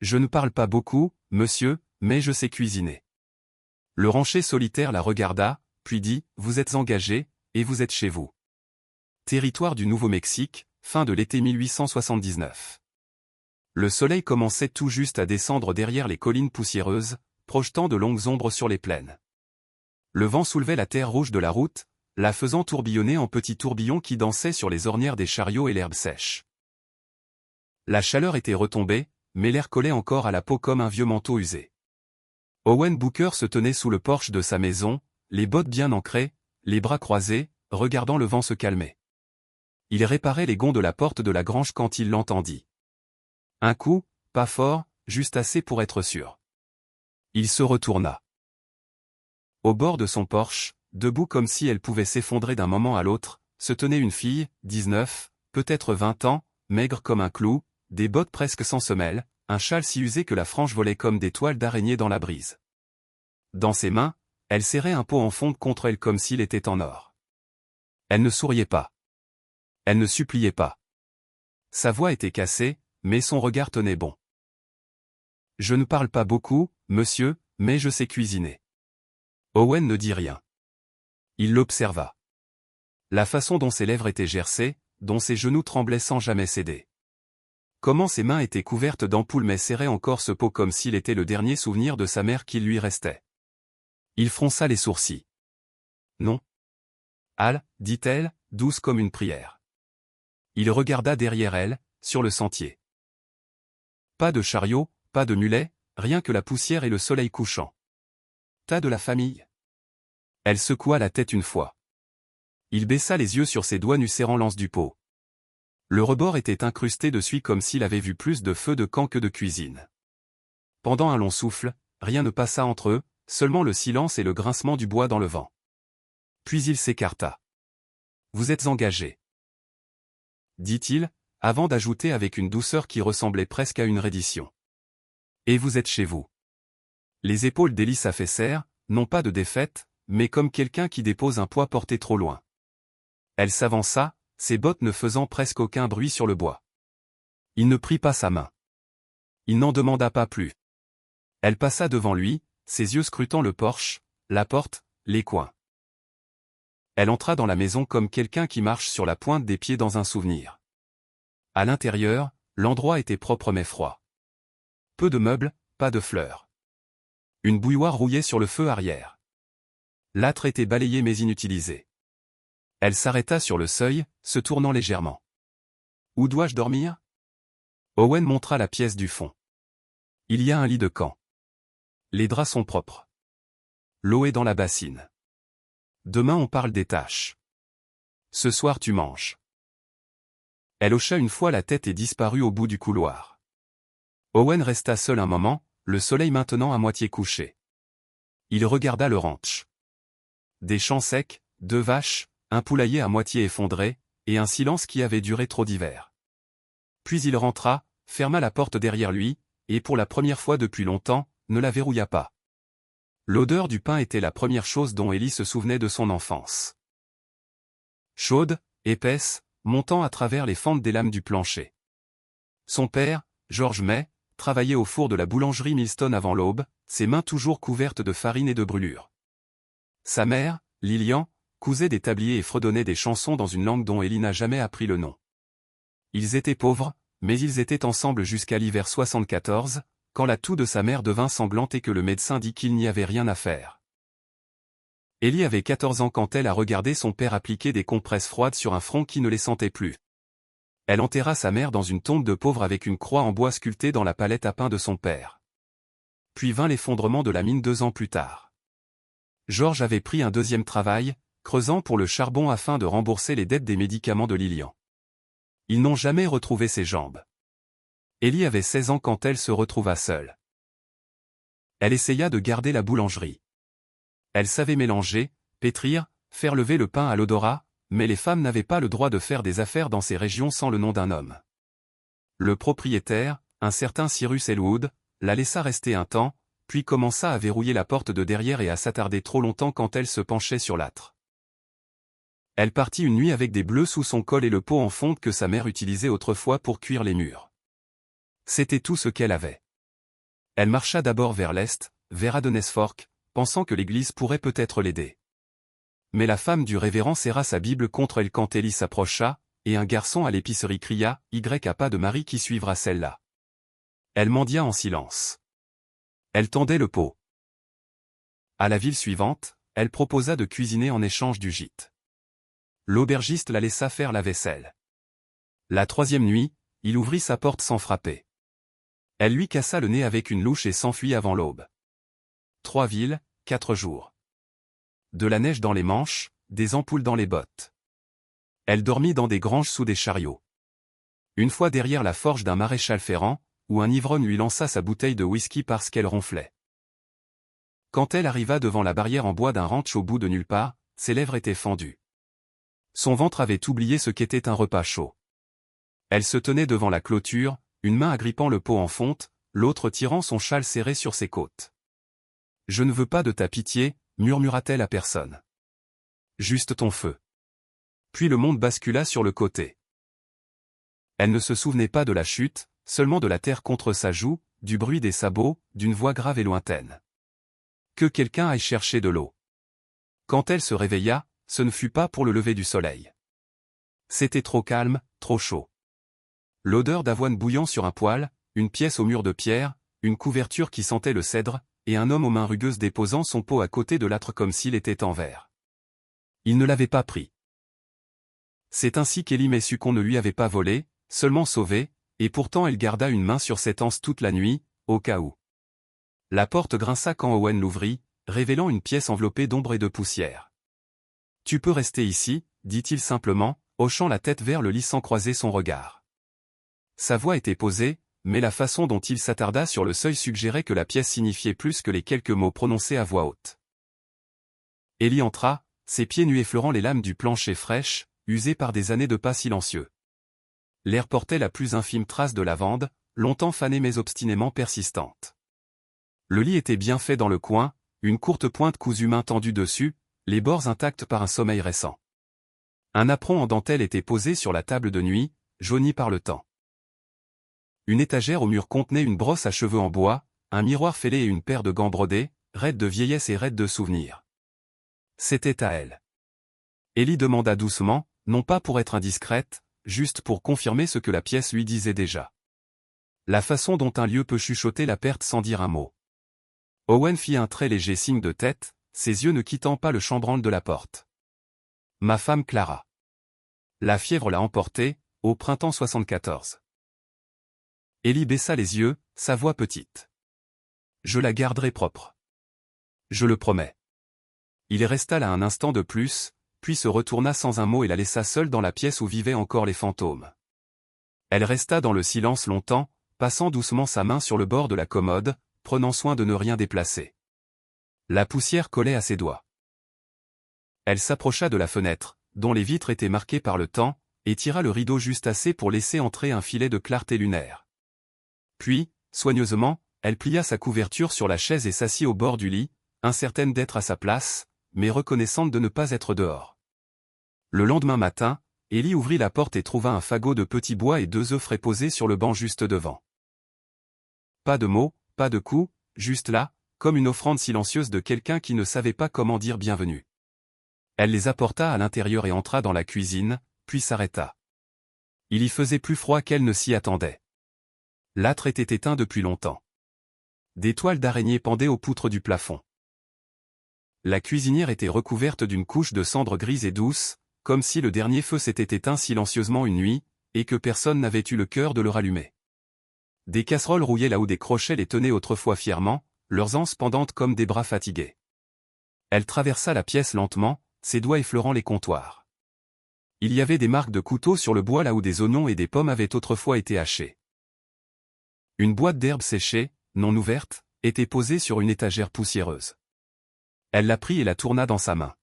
Je ne parle pas beaucoup, monsieur, mais je sais cuisiner. Le rancher solitaire la regarda, puis dit, vous êtes engagé, et vous êtes chez vous. Territoire du Nouveau-Mexique, fin de l'été 1879. Le soleil commençait tout juste à descendre derrière les collines poussiéreuses, projetant de longues ombres sur les plaines. Le vent soulevait la terre rouge de la route, la faisant tourbillonner en petits tourbillons qui dansaient sur les ornières des chariots et l'herbe sèche. La chaleur était retombée, mais l'air collait encore à la peau comme un vieux manteau usé. Owen Booker se tenait sous le porche de sa maison, les bottes bien ancrées, les bras croisés, regardant le vent se calmer. Il réparait les gonds de la porte de la grange quand il l'entendit. Un coup, pas fort, juste assez pour être sûr. Il se retourna. Au bord de son porche, debout comme si elle pouvait s'effondrer d'un moment à l'autre, se tenait une fille, 19, peut-être 20 ans, maigre comme un clou, des bottes presque sans semelle, un châle si usé que la frange volait comme des toiles d'araignée dans la brise. Dans ses mains, elle serrait un pot en fonte contre elle comme s'il était en or. Elle ne souriait pas. Elle ne suppliait pas. Sa voix était cassée, mais son regard tenait bon. Je ne parle pas beaucoup, monsieur, mais je sais cuisiner. Owen ne dit rien. Il l'observa. La façon dont ses lèvres étaient gercées, dont ses genoux tremblaient sans jamais céder. Comment ses mains étaient couvertes d'ampoules mais serraient encore ce pot comme s'il était le dernier souvenir de sa mère qui lui restait. Il fronça les sourcils. Non. Al, dit-elle, douce comme une prière. Il regarda derrière elle, sur le sentier. Pas de chariot, pas de mulet, rien que la poussière et le soleil couchant. T'as de la famille? Elle secoua la tête une fois. Il baissa les yeux sur ses doigts nus serrant l'anse du pot. Le rebord était incrusté de suie comme s'il avait vu plus de feu de camp que de cuisine. Pendant un long souffle, rien ne passa entre eux, seulement le silence et le grincement du bois dans le vent. Puis il s'écarta. Vous êtes engagé, dit-il, avant d'ajouter avec une douceur qui ressemblait presque à une reddition. Et vous êtes chez vous. Les épaules d'Ellie s'affaissèrent, non pas de défaite, mais comme quelqu'un qui dépose un poids porté trop loin. Elle s'avança, ses bottes ne faisant presque aucun bruit sur le bois. Il ne prit pas sa main. Il n'en demanda pas plus. Elle passa devant lui, ses yeux scrutant le porche, la porte, les coins. Elle entra dans la maison comme quelqu'un qui marche sur la pointe des pieds dans un souvenir. À l'intérieur, l'endroit était propre mais froid. Peu de meubles, pas de fleurs. Une bouilloire rouillait sur le feu arrière. L'âtre était balayé mais inutilisé. Elle s'arrêta sur le seuil, se tournant légèrement. Où dois-je dormir? Owen montra la pièce du fond. Il y a un lit de camp. Les draps sont propres. L'eau est dans la bassine. Demain on parle des tâches. Ce soir tu manges. Elle hocha une fois la tête et disparut au bout du couloir. Owen resta seul un moment, le soleil maintenant à moitié couché. Il regarda le ranch. Des champs secs, 2 vaches, un poulailler à moitié effondré, et un silence qui avait duré trop d'hiver. Puis il rentra, ferma la porte derrière lui, et pour la première fois depuis longtemps, ne la verrouilla pas. L'odeur du pain était la première chose dont Ellie se souvenait de son enfance. Chaude, épaisse, montant à travers les fentes des lames du plancher. Son père, George May, travaillait au four de la boulangerie Milston avant l'aube, ses mains toujours couvertes de farine et de brûlures. Sa mère, Lillian, cousait des tabliers et fredonnait des chansons dans une langue dont Ellie n'a jamais appris le nom. Ils étaient pauvres, mais ils étaient ensemble jusqu'à l'hiver 74, quand la toux de sa mère devint sanglante et que le médecin dit qu'il n'y avait rien à faire. Ellie avait 14 ans quand elle a regardé son père appliquer des compresses froides sur un front qui ne les sentait plus. Elle enterra sa mère dans une tombe de pauvre avec une croix en bois sculptée dans la palette à pain de son père. Puis vint l'effondrement de la mine 2 ans plus tard. George avait pris un deuxième travail, creusant pour le charbon afin de rembourser les dettes des médicaments de Lillian. Ils n'ont jamais retrouvé ses jambes. Ellie avait 16 ans quand elle se retrouva seule. Elle essaya de garder la boulangerie. Elle savait mélanger, pétrir, faire lever le pain à l'odorat, mais les femmes n'avaient pas le droit de faire des affaires dans ces régions sans le nom d'un homme. Le propriétaire, un certain Cyrus Elwood, la laissa rester un temps, puis commença à verrouiller la porte de derrière et à s'attarder trop longtemps quand elle se penchait sur l'âtre. Elle partit une nuit avec des bleus sous son col et le pot en fonte que sa mère utilisait autrefois pour cuire les murs. C'était tout ce qu'elle avait. Elle marcha d'abord vers l'est, vers Adonesfork, pensant que l'église pourrait peut-être l'aider. Mais la femme du révérend serra sa Bible contre elle quand Ellie s'approcha, et un garçon à l'épicerie cria « Y a pas de Marie qui suivra celle-là ». Elle mendia en silence. Elle tendait le pot. À la ville suivante, elle proposa de cuisiner en échange du gîte. L'aubergiste la laissa faire la vaisselle. La troisième nuit, il ouvrit sa porte sans frapper. Elle lui cassa le nez avec une louche et s'enfuit avant l'aube. 3 villes, 4 jours. De la neige dans les manches, des ampoules dans les bottes. Elle dormit dans des granges sous des chariots. Une fois derrière la forge d'un maréchal ferrant, où un ivrogne lui lança sa bouteille de whisky parce qu'elle ronflait. Quand elle arriva devant la barrière en bois d'un ranch au bout de nulle part, ses lèvres étaient fendues. Son ventre avait oublié ce qu'était un repas chaud. Elle se tenait devant la clôture, une main agrippant le pot en fonte, l'autre tirant son châle serré sur ses côtes. « Je ne veux pas de ta pitié » murmura-t-elle à personne. « Juste ton feu. » Puis le monde bascula sur le côté. Elle ne se souvenait pas de la chute, seulement de la terre contre sa joue, du bruit des sabots, d'une voix grave et lointaine. Que quelqu'un aille chercher de l'eau. Quand elle se réveilla, ce ne fut pas pour le lever du soleil. C'était trop calme, trop chaud. L'odeur d'avoine bouillant sur un poêle, une pièce au mur de pierre, une couverture qui sentait le cèdre, et un homme aux mains rugueuses déposant son pot à côté de l'âtre comme s'il était en verre. Il ne l'avait pas pris. C'est ainsi qu'Ellie sut qu'on ne lui avait pas volé, seulement sauvé, et pourtant elle garda une main sur cette anse toute la nuit, au cas où. La porte grinça quand Owen l'ouvrit, révélant une pièce enveloppée d'ombre et de poussière. « Tu peux rester ici » dit-il simplement, hochant la tête vers le lit sans croiser son regard. Sa voix était posée, mais la façon dont il s'attarda sur le seuil suggérait que la pièce signifiait plus que les quelques mots prononcés à voix haute. Ellie entra, ses pieds nus effleurant les lames du plancher fraîches, usées par des années de pas silencieux. L'air portait la plus infime trace de lavande, longtemps fanée mais obstinément persistante. Le lit était bien fait dans le coin, une courte pointe cousue main tendue dessus, les bords intacts par un sommeil récent. Un apron en dentelle était posé sur la table de nuit, jauni par le temps. Une étagère au mur contenait une brosse à cheveux en bois, un miroir fêlé et une paire de gants brodés, raides de vieillesse et raides de souvenirs. C'était à elle. Ellie demanda doucement, non pas pour être indiscrète, juste pour confirmer ce que la pièce lui disait déjà. La façon dont un lieu peut chuchoter la perte sans dire un mot. Owen fit un très léger signe de tête, ses yeux ne quittant pas le chambranle de la porte. Ma femme Clara. La fièvre l'a emportée, au printemps 74. Ellie baissa les yeux, sa voix petite. Je la garderai propre. Je le promets. Il resta là un instant de plus, puis se retourna sans un mot et la laissa seule dans la pièce où vivaient encore les fantômes. Elle resta dans le silence longtemps, passant doucement sa main sur le bord de la commode, prenant soin de ne rien déplacer. La poussière collait à ses doigts. Elle s'approcha de la fenêtre, dont les vitres étaient marquées par le temps, et tira le rideau juste assez pour laisser entrer un filet de clarté lunaire. Puis, soigneusement, elle plia sa couverture sur la chaise et s'assit au bord du lit, incertaine d'être à sa place, mais reconnaissante de ne pas être dehors. Le lendemain matin, Ellie ouvrit la porte et trouva un fagot de petits bois et 2 œufs frais posés sur le banc juste devant. Pas de mots, pas de coups, juste là, comme une offrande silencieuse de quelqu'un qui ne savait pas comment dire bienvenue. Elle les apporta à l'intérieur et entra dans la cuisine, puis s'arrêta. Il y faisait plus froid qu'elle ne s'y attendait. L'âtre était éteint depuis longtemps. Des toiles d'araignée pendaient aux poutres du plafond. La cuisinière était recouverte d'une couche de cendres grises et douces, comme si le dernier feu s'était éteint silencieusement une nuit, et que personne n'avait eu le cœur de le rallumer. Des casseroles rouillées là où des crochets les tenaient autrefois fièrement, leurs anses pendantes comme des bras fatigués. Elle traversa la pièce lentement, ses doigts effleurant les comptoirs. Il y avait des marques de couteau sur le bois là où des oignons et des pommes avaient autrefois été hachés. Une boîte d'herbes séchées, non ouverte, était posée sur une étagère poussiéreuse. Elle la prit et la tourna dans sa main.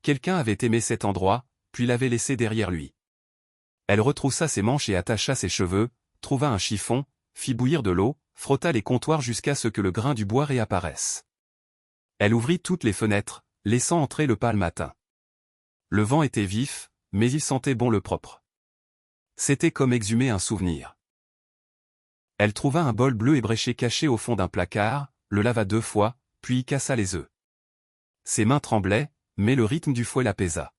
Quelqu'un avait aimé cet endroit, puis l'avait laissé derrière lui. Elle retroussa ses manches et attacha ses cheveux, trouva un chiffon, fit bouillir de l'eau, frotta les comptoirs jusqu'à ce que le grain du bois réapparaisse. Elle ouvrit toutes les fenêtres, laissant entrer le pâle matin. Le vent était vif, mais il sentait bon le propre. C'était comme exhumer un souvenir. Elle trouva un bol bleu ébréché caché au fond d'un placard, le lava 2 fois, puis y cassa les œufs. Ses mains tremblaient, mais le rythme du fouet l'apaisa.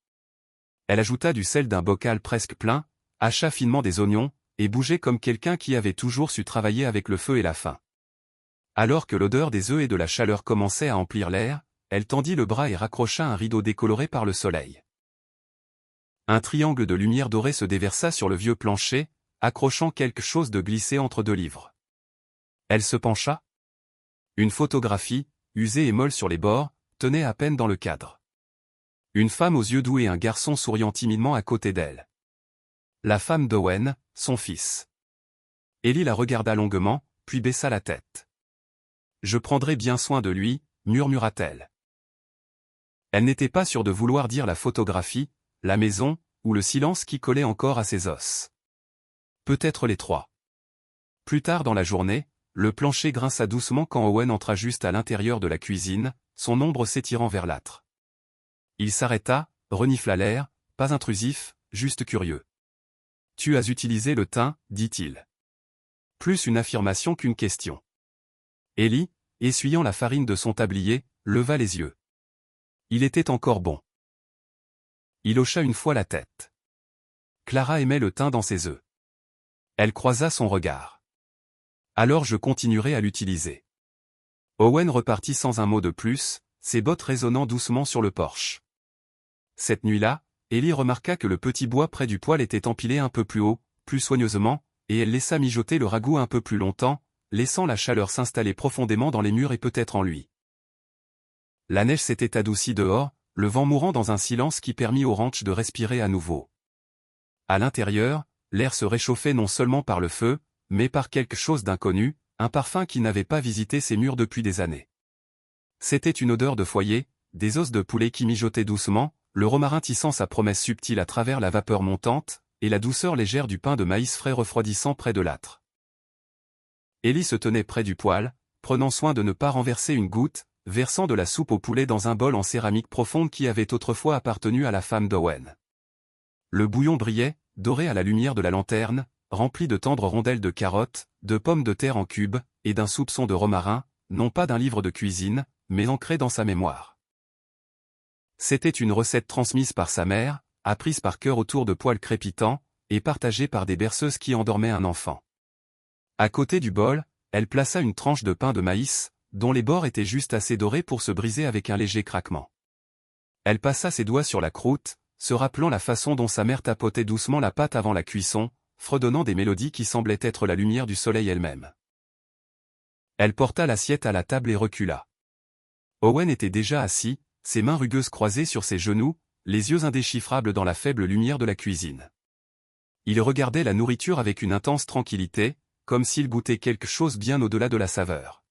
Elle ajouta du sel d'un bocal presque plein, hacha finement des oignons, et bougeait comme quelqu'un qui avait toujours su travailler avec le feu et la faim. Alors que l'odeur des œufs et de la chaleur commençait à emplir l'air, elle tendit le bras et raccrocha un rideau décoloré par le soleil. Un triangle de lumière dorée se déversa sur le vieux plancher, accrochant quelque chose de glissé entre 2 livres. Elle se pencha. Une photographie, usée et molle sur les bords, tenait à peine dans le cadre. Une femme aux yeux doux et un garçon souriant timidement à côté d'elle. La femme d'Owen, son fils. Ellie la regarda longuement, puis baissa la tête. « Je prendrai bien soin de lui », murmura-t-elle. Elle n'était pas sûre de vouloir dire la photographie, la maison, ou le silence qui collait encore à ses os. Peut-être les 3. Plus tard dans la journée, le plancher grinça doucement quand Owen entra juste à l'intérieur de la cuisine, son ombre s'étirant vers l'âtre. Il s'arrêta, renifla l'air, pas intrusif, juste curieux. « Tu as utilisé le thym, dit-il. Plus une affirmation qu'une question. Ellie, essuyant la farine de son tablier, leva les yeux. Il était encore bon. Il hocha une fois la tête. Clara aimait le thym dans ses œufs. Elle croisa son regard. Alors je continuerai à l'utiliser. Owen repartit sans un mot de plus, ses bottes résonnant doucement sur le porche. Cette nuit-là, Ellie remarqua que le petit bois près du poêle était empilé un peu plus haut, plus soigneusement, et elle laissa mijoter le ragoût un peu plus longtemps, laissant la chaleur s'installer profondément dans les murs et peut-être en lui. La neige s'était adoucie dehors, le vent mourant dans un silence qui permit au ranch de respirer à nouveau. À l'intérieur, l'air se réchauffait non seulement par le feu, mais par quelque chose d'inconnu, un parfum qui n'avait pas visité ces murs depuis des années. C'était une odeur de foyer, des os de poulet qui mijotaient doucement, le romarin tissant sa promesse subtile à travers la vapeur montante, et la douceur légère du pain de maïs frais refroidissant près de l'âtre. Ellie se tenait près du poêle, prenant soin de ne pas renverser une goutte, versant de la soupe au poulet dans un bol en céramique profonde qui avait autrefois appartenu à la femme d'Owen. Le bouillon brillait, doré à la lumière de la lanterne, rempli de tendres rondelles de carottes, de pommes de terre en cubes, et d'un soupçon de romarin, non pas d'un livre de cuisine, mais ancré dans sa mémoire. C'était une recette transmise par sa mère, apprise par cœur autour de poêles crépitants, et partagée par des berceuses qui endormaient un enfant. À côté du bol, elle plaça une tranche de pain de maïs, dont les bords étaient juste assez dorés pour se briser avec un léger craquement. Elle passa ses doigts sur la croûte, se rappelant la façon dont sa mère tapotait doucement la pâte avant la cuisson, fredonnant des mélodies qui semblaient être la lumière du soleil elle-même. Elle porta l'assiette à la table et recula. Owen était déjà assis, ses mains rugueuses croisées sur ses genoux, les yeux indéchiffrables dans la faible lumière de la cuisine. Il regardait la nourriture avec une intense tranquillité, comme s'il goûtait quelque chose bien au-delà de la saveur.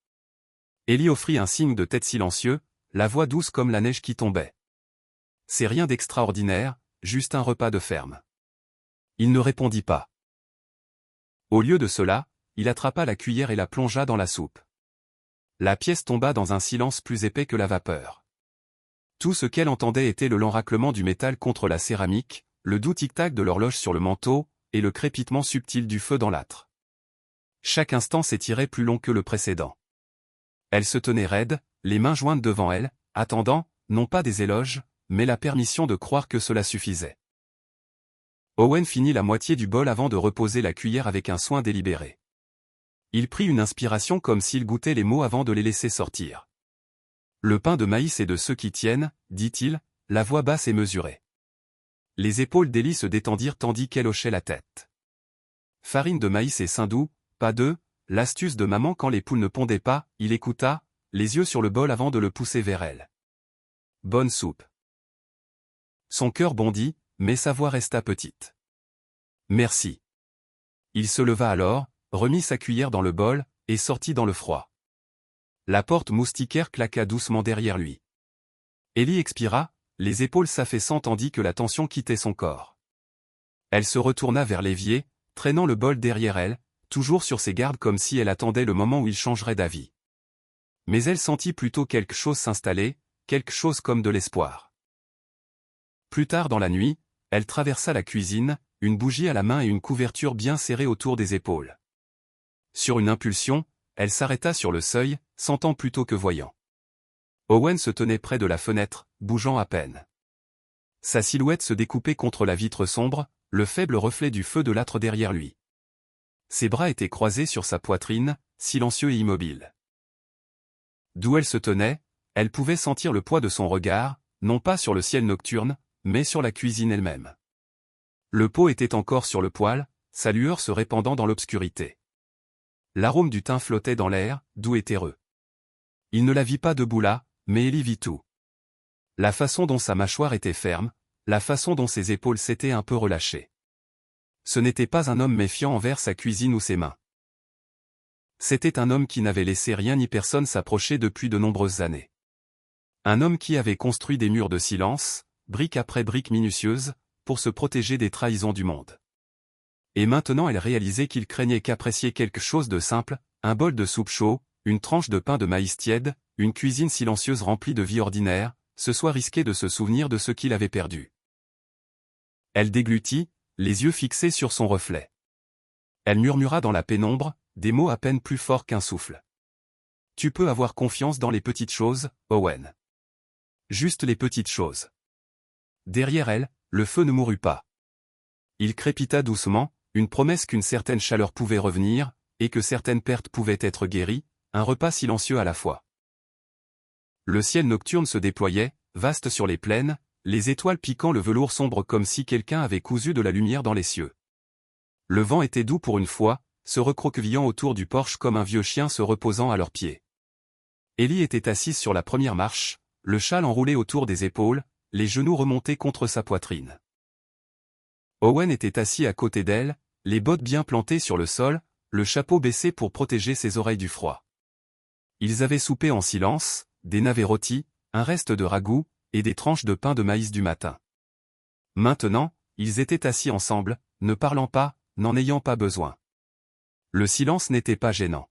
Ellie offrit un signe de tête silencieux, la voix douce comme la neige qui tombait. « C'est rien d'extraordinaire, juste un repas de ferme. » Il ne répondit pas. Au lieu de cela, il attrapa la cuillère et la plongea dans la soupe. La pièce tomba dans un silence plus épais que la vapeur. Tout ce qu'elle entendait était le lent raclement du métal contre la céramique, le doux tic-tac de l'horloge sur le manteau, et le crépitement subtil du feu dans l'âtre. Chaque instant s'étirait plus long que le précédent. Elle se tenait raide, les mains jointes devant elle, attendant, non pas des éloges, mais la permission de croire que cela suffisait. Owen finit la moitié du bol avant de reposer la cuillère avec un soin délibéré. Il prit une inspiration comme s'il goûtait les mots avant de les laisser sortir. Le pain de maïs est de ceux qui tiennent, dit-il, la voix basse et mesurée. Les épaules d'Ellie se détendirent tandis qu'elle hochait la tête. Farine de maïs et sein doux, pas d'œufs, l'astuce de maman quand les poules ne pondaient pas, il écouta, les yeux sur le bol avant de le pousser vers elle. Bonne soupe. Son cœur bondit, mais sa voix resta petite. Merci. Il se leva alors, remit sa cuillère dans le bol, et sortit dans le froid. La porte moustiquaire claqua doucement derrière lui. Ellie expira, les épaules s'affaissant tandis que la tension quittait son corps. Elle se retourna vers l'évier, traînant le bol derrière elle, toujours sur ses gardes comme si elle attendait le moment où il changerait d'avis. Mais elle sentit plutôt quelque chose s'installer, quelque chose comme de l'espoir. Plus tard dans la nuit, elle traversa la cuisine, une bougie à la main et une couverture bien serrée autour des épaules. Sur une impulsion, elle s'arrêta sur le seuil, sentant plutôt que voyant. Owen se tenait près de la fenêtre, bougeant à peine. Sa silhouette se découpait contre la vitre sombre, le faible reflet du feu de l'âtre derrière lui. Ses bras étaient croisés sur sa poitrine, silencieux et immobile. D'où elle se tenait, elle pouvait sentir le poids de son regard, non pas sur le ciel nocturne, mais sur la cuisine elle-même. Le pot était encore sur le poêle, sa lueur se répandant dans l'obscurité. L'arôme du thym flottait dans l'air, doux et terreux. Il ne la vit pas debout là, mais Ellie vit tout. La façon dont sa mâchoire était ferme, la façon dont ses épaules s'étaient un peu relâchées. Ce n'était pas un homme méfiant envers sa cuisine ou ses mains. C'était un homme qui n'avait laissé rien ni personne s'approcher depuis de nombreuses années. Un homme qui avait construit des murs de silence, brique après brique minutieuse, pour se protéger des trahisons du monde. Et maintenant elle réalisait qu'il craignait qu'apprécier quelque chose de simple, un bol de soupe chaud, une tranche de pain de maïs tiède, une cuisine silencieuse remplie de vie ordinaire, ce soit risqué de se souvenir de ce qu'il avait perdu. Elle déglutit, les yeux fixés sur son reflet. Elle murmura dans la pénombre, des mots à peine plus forts qu'un souffle. Tu peux avoir confiance dans les petites choses, Owen. Juste les petites choses. Derrière elle, le feu ne mourut pas. Il crépita doucement, une promesse qu'une certaine chaleur pouvait revenir, et que certaines pertes pouvaient être guéries, un repas silencieux à la fois. Le ciel nocturne se déployait, vaste sur les plaines, les étoiles piquant le velours sombre comme si quelqu'un avait cousu de la lumière dans les cieux. Le vent était doux pour une fois, se recroquevillant autour du porche comme un vieux chien se reposant à leurs pieds. Ellie était assise sur la première marche, le châle enroulé autour des épaules, les genoux remontés contre sa poitrine. Owen était assis à côté d'elle, les bottes bien plantées sur le sol, le chapeau baissé pour protéger ses oreilles du froid. Ils avaient soupé en silence, des navets rôtis, un reste de ragoût, et des tranches de pain de maïs du matin. Maintenant, ils étaient assis ensemble, ne parlant pas, n'en ayant pas besoin. Le silence n'était pas gênant.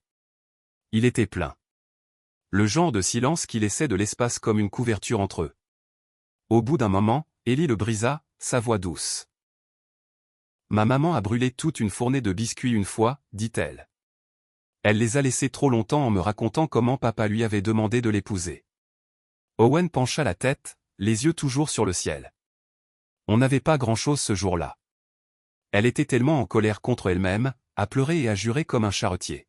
Il était plein. Le genre de silence qui laissait de l'espace comme une couverture entre eux. Au bout d'un moment, Ellie le brisa, sa voix douce. « Ma maman a brûlé toute une fournée de biscuits une fois, dit-elle. Elle les a laissés trop longtemps en me racontant comment papa lui avait demandé de l'épouser. » Owen pencha la tête, les yeux toujours sur le ciel. On n'avait pas grand-chose ce jour-là. Elle était tellement en colère contre elle-même, à pleurer et à jurer comme un charretier.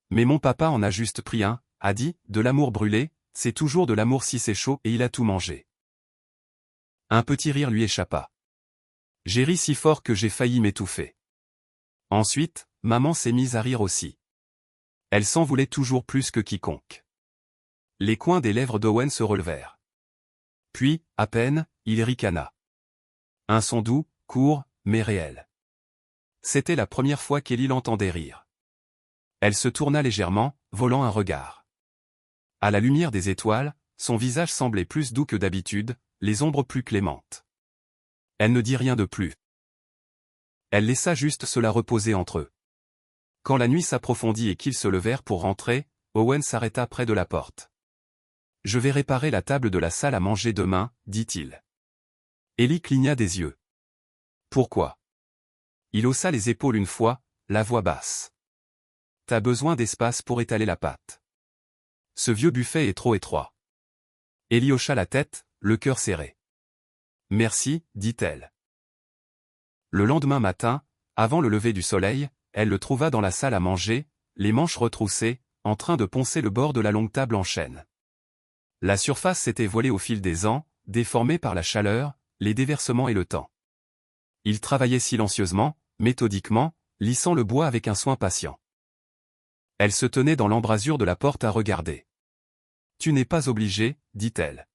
Mais mon papa en a juste pris un, a dit, de l'amour brûlé, c'est toujours de l'amour si c'est chaud et il a tout mangé. Un petit rire lui échappa. J'ai ri si fort que j'ai failli m'étouffer. Ensuite, maman s'est mise à rire aussi. Elle s'en voulait toujours plus que quiconque. Les coins des lèvres d'Owen se relevèrent. Puis, à peine, il ricana. Un son doux, court, mais réel. C'était la première fois qu'Ellie l'entendait rire. Elle se tourna légèrement, volant un regard. À la lumière des étoiles, son visage semblait plus doux que d'habitude, les ombres plus clémentes. Elle ne dit rien de plus. Elle laissa juste cela reposer entre eux. Quand la nuit s'approfondit et qu'ils se levèrent pour rentrer, Owen s'arrêta près de la porte. « Je vais réparer la table de la salle à manger demain, dit-il. » Ellie cligna des yeux. « Pourquoi ?» Il haussa les épaules une fois, la voix basse. « T'as besoin d'espace pour étaler la pâte. Ce vieux buffet est trop étroit. » Ellie hocha la tête, le cœur serré. « Merci, dit-elle. » Le lendemain matin, avant le lever du soleil, elle le trouva dans la salle à manger, les manches retroussées, en train de poncer le bord de la longue table en chêne. La surface s'était voilée au fil des ans, déformée par la chaleur, les déversements et le temps. Il travaillait silencieusement, méthodiquement, lissant le bois avec un soin patient. Elle se tenait dans l'embrasure de la porte à regarder. « Tu n'es pas obligé, dit-elle. »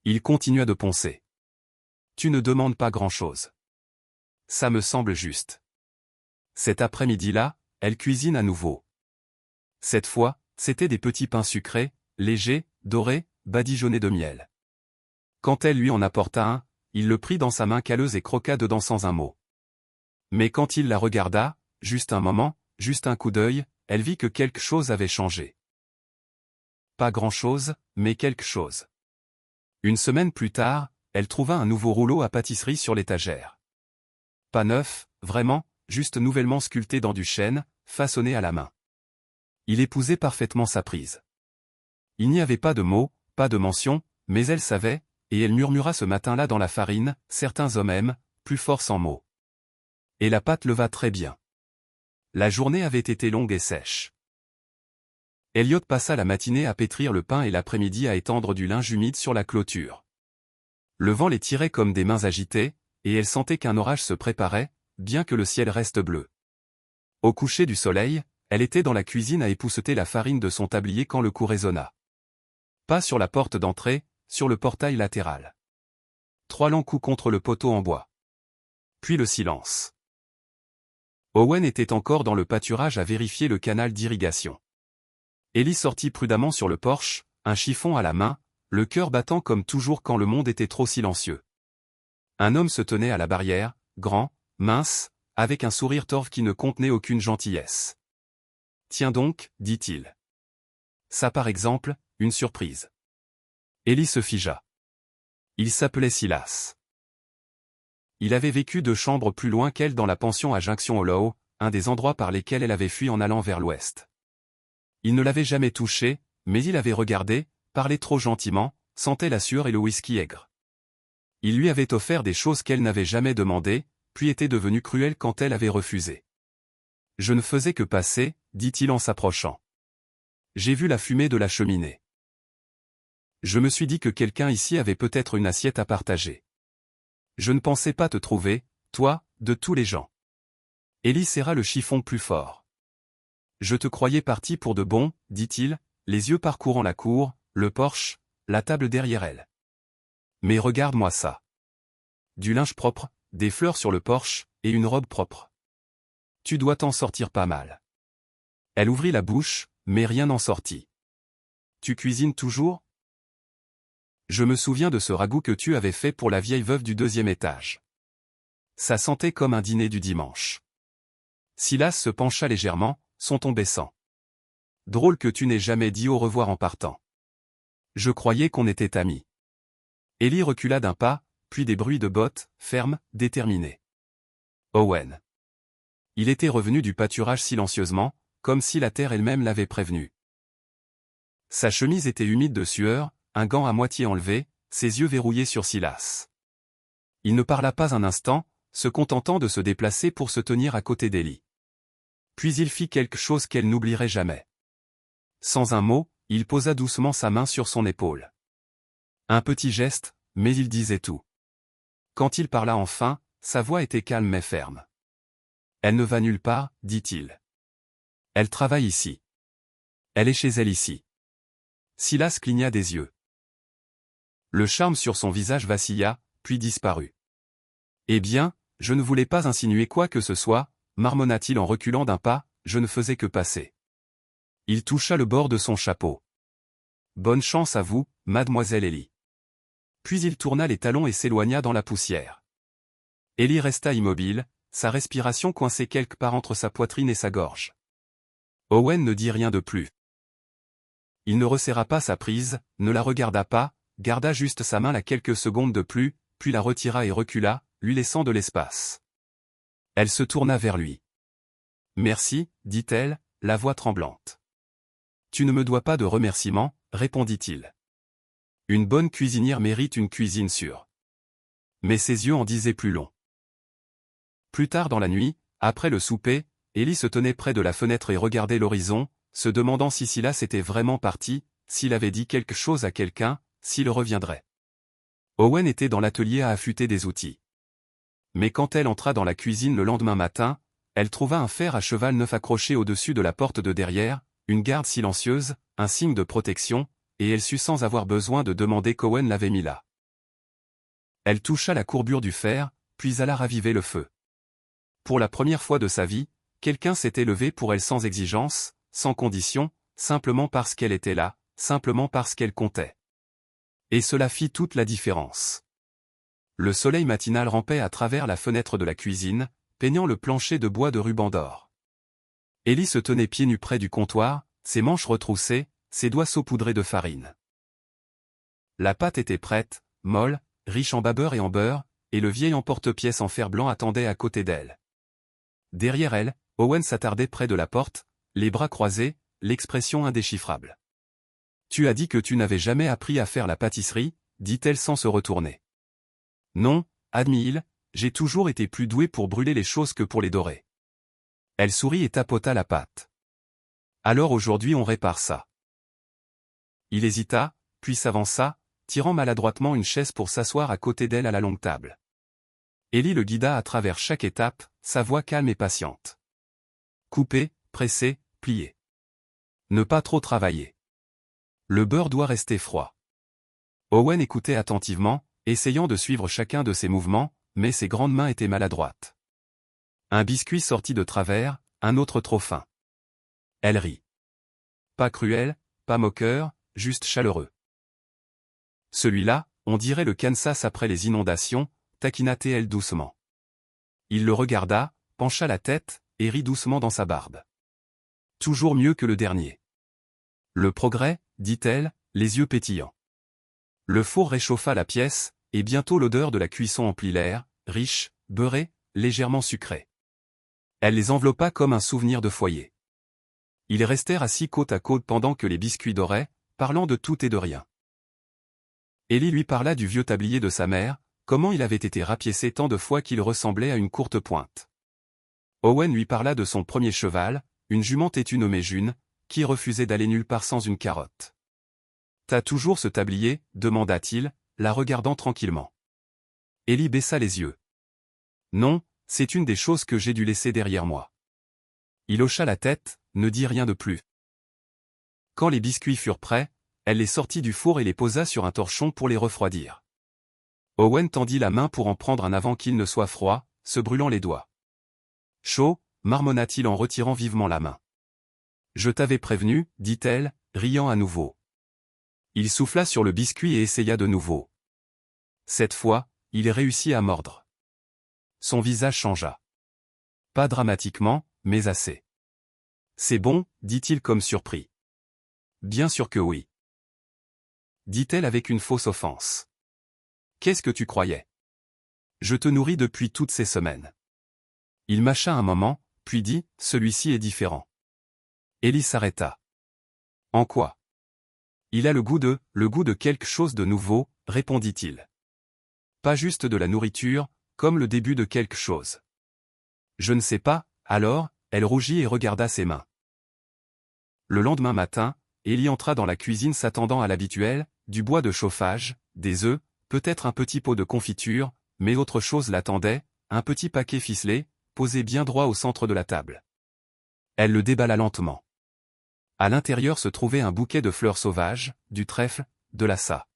Il continua de poncer. « Tu ne demandes pas grand-chose. Ça me semble juste. » Cet après-midi-là, elle cuisine à nouveau. Cette fois, c'étaient des petits pains sucrés, légers, dorés, badigeonnés de miel. Quand elle lui en apporta un, il le prit dans sa main calleuse et croqua dedans sans un mot. Mais quand il la regarda, juste un moment, juste un coup d'œil, elle vit que quelque chose avait changé. Pas grand-chose, mais quelque chose. Une semaine plus tard, elle trouva un nouveau rouleau à pâtisserie sur l'étagère. Pas neuf, vraiment, juste nouvellement sculpté dans du chêne, façonné à la main. Il épousait parfaitement sa prise. Il n'y avait pas de mots, pas de mention, mais elle savait, et elle murmura ce matin-là dans la farine, certains hommes aiment, plus fort sans mots. Et la pâte leva très bien. La journée avait été longue et sèche. Elliot passa la matinée à pétrir le pain et l'après-midi à étendre du linge humide sur la clôture. Le vent les tirait comme des mains agitées, et elle sentait qu'un orage se préparait, bien que le ciel reste bleu. Au coucher du soleil, elle était dans la cuisine à épousseter la farine de son tablier quand le coup résonna. Pas sur la porte d'entrée, sur le portail latéral. 3 longs coups contre le poteau en bois. Puis le silence. Owen était encore dans le pâturage à vérifier le canal d'irrigation. Ellie sortit prudemment sur le porche, un chiffon à la main, le cœur battant comme toujours quand le monde était trop silencieux. Un homme se tenait à la barrière, grand, mince, avec un sourire torve qui ne contenait aucune gentillesse. « Tiens donc, dit-il. Ça par exemple, une surprise. » Ellie se figea. Il s'appelait Silas. Il avait vécu 2 chambres plus loin qu'elle dans la pension à Junction Hollow, un des endroits par lesquels elle avait fui en allant vers l'ouest. Il ne l'avait jamais touchée, mais il avait regardé, parlait trop gentiment, sentait la sueur et le whisky aigre. Il lui avait offert des choses qu'elle n'avait jamais demandées, puis était devenu cruel quand elle avait refusé. « Je ne faisais que passer, dit-il en s'approchant. J'ai vu la fumée de la cheminée. Je me suis dit que quelqu'un ici avait peut-être une assiette à partager. Je ne pensais pas te trouver, toi, de tous les gens. » Ellie serra le chiffon plus fort. « Je te croyais parti pour de bon, dit-il, les yeux parcourant la cour, le porche, la table derrière elle. Mais regarde-moi ça. Du linge propre, des fleurs sur le porche, et une robe propre. Tu dois t'en sortir pas mal. » Elle ouvrit la bouche, mais rien n'en sortit. « Tu cuisines toujours ? Je me souviens de ce ragoût que tu avais fait pour la vieille veuve du 2e étage. Ça sentait comme un dîner du dimanche. » Silas se pencha légèrement, son ton baissant. « Drôle que tu n'aies jamais dit au revoir en partant. Je croyais qu'on était amis. » Ellie recula d'un pas, puis des bruits de bottes, fermes, déterminés. Owen. Il était revenu du pâturage silencieusement, comme si la terre elle-même l'avait prévenu. Sa chemise était humide de sueur, un gant à moitié enlevé, ses yeux verrouillés sur Silas. Il ne parla pas un instant, se contentant de se déplacer pour se tenir à côté d'Ellie. Puis il fit quelque chose qu'elle n'oublierait jamais. Sans un mot, il posa doucement sa main sur son épaule. Un petit geste, mais il disait tout. Quand il parla enfin, sa voix était calme mais ferme. « Elle ne va nulle part, dit-il. Elle travaille ici. Elle est chez elle ici. » Silas cligna des yeux. Le charme sur son visage vacilla, puis disparut. « Eh bien, je ne voulais pas insinuer quoi que ce soit, marmonna-t-il en reculant d'un pas, je ne faisais que passer. » Il toucha le bord de son chapeau. « Bonne chance à vous, mademoiselle Ellie. » Puis il tourna les talons et s'éloigna dans la poussière. Ellie resta immobile, sa respiration coincée quelque part entre sa poitrine et sa gorge. Owen ne dit rien de plus. Il ne resserra pas sa prise, ne la regarda pas, garda juste sa main là quelques secondes de plus, puis la retira et recula, lui laissant de l'espace. Elle se tourna vers lui. « Merci, dit-elle, la voix tremblante. »« Tu ne me dois pas de remerciements, répondit-il. Une bonne cuisinière mérite une cuisine sûre. » Mais ses yeux en disaient plus long. Plus tard dans la nuit, après le souper, Ellie se tenait près de la fenêtre et regardait l'horizon, se demandant si Silas était vraiment parti, s'il avait dit quelque chose à quelqu'un, s'il reviendrait. Owen était dans l'atelier à affûter des outils. Mais quand elle entra dans la cuisine le lendemain matin, elle trouva un fer à cheval neuf accroché au-dessus de la porte de derrière, une garde silencieuse, un signe de protection, et elle sut sans avoir besoin de demander qu'Owen l'avait mis là. Elle toucha la courbure du fer, puis alla raviver le feu. Pour la première fois de sa vie, quelqu'un s'était levé pour elle sans exigence, sans condition, simplement parce qu'elle était là, simplement parce qu'elle comptait. Et cela fit toute la différence. Le soleil matinal rampait à travers la fenêtre de la cuisine, peignant le plancher de bois de ruban d'or. Ellie se tenait pieds nus près du comptoir, ses manches retroussées, ses doigts saupoudrés de farine. La pâte était prête, molle, riche en babeur et en beurre, et le vieil emporte-pièce en fer blanc attendait à côté d'elle. Derrière elle, Owen s'attardait près de la porte, les bras croisés, l'expression indéchiffrable. Tu as dit que tu n'avais jamais appris à faire la pâtisserie, dit-elle sans se retourner. Non, admit-il, j'ai toujours été plus doué pour brûler les choses que pour les dorer. Elle sourit et tapota la pâte. Alors aujourd'hui on répare ça. Il hésita, puis s'avança, tirant maladroitement une chaise pour s'asseoir à côté d'elle à la longue table. Ellie le guida à travers chaque étape, sa voix calme et patiente. Couper, presser, plier. Ne pas trop travailler. Le beurre doit rester froid. Owen écoutait attentivement, essayant de suivre chacun de ses mouvements, mais ses grandes mains étaient maladroites. Un biscuit sortit de travers, un autre trop fin. Elle rit. Pas cruel, pas moqueur, juste chaleureux. Celui-là, on dirait le Kansas après les inondations, taquina-t-elle doucement. Il le regarda, pencha la tête, et rit doucement dans sa barbe. Toujours mieux que le dernier. Le progrès, dit-elle, les yeux pétillants. Le four réchauffa la pièce, et bientôt l'odeur de la cuisson emplit l'air, riche, beurrée, légèrement sucrée. Elle les enveloppa comme un souvenir de foyer. Ils restèrent assis côte à côte pendant que les biscuits doraient, parlant de tout et de rien. Ellie lui parla du vieux tablier de sa mère, comment il avait été rapiécé tant de fois qu'il ressemblait à une courte pointe. Owen lui parla de son premier cheval, une jument têtue nommée June, qui refusait d'aller nulle part sans une carotte. « T'as toujours ce tablier ?» demanda-t-il, la regardant tranquillement. Ellie baissa les yeux. « Non, c'est une des choses que j'ai dû laisser derrière moi. » Il hocha la tête, ne dit rien de plus. Quand les biscuits furent prêts, elle les sortit du four et les posa sur un torchon pour les refroidir. Owen tendit la main pour en prendre un avant qu'il ne soit froid, se brûlant les doigts. « Chaud » marmonna-t-il en retirant vivement la main. « Je t'avais prévenu » dit-elle, riant à nouveau. Il souffla sur le biscuit et essaya de nouveau. Cette fois, il réussit à mordre. Son visage changea. Pas dramatiquement, mais assez. « C'est bon » dit-il comme surpris. « Bien sûr que oui. » dit-elle avec une fausse offense. « Qu'est-ce que tu croyais ? Je te nourris depuis toutes ces semaines. » Il mâcha un moment, puis dit, « Celui-ci est différent. » Ellie s'arrêta. « En quoi ? » Il a le goût de quelque chose de nouveau, répondit-il. Pas juste de la nourriture, comme le début de quelque chose. Je ne sais pas, alors, elle rougit et regarda ses mains. Le lendemain matin, Ellie entra dans la cuisine s'attendant à l'habituel, du bois de chauffage, des œufs, peut-être un petit pot de confiture, mais autre chose l'attendait, un petit paquet ficelé, posé bien droit au centre de la table. Elle le déballa lentement. À l'intérieur se trouvait un bouquet de fleurs sauvages, du trèfle, de l'aça.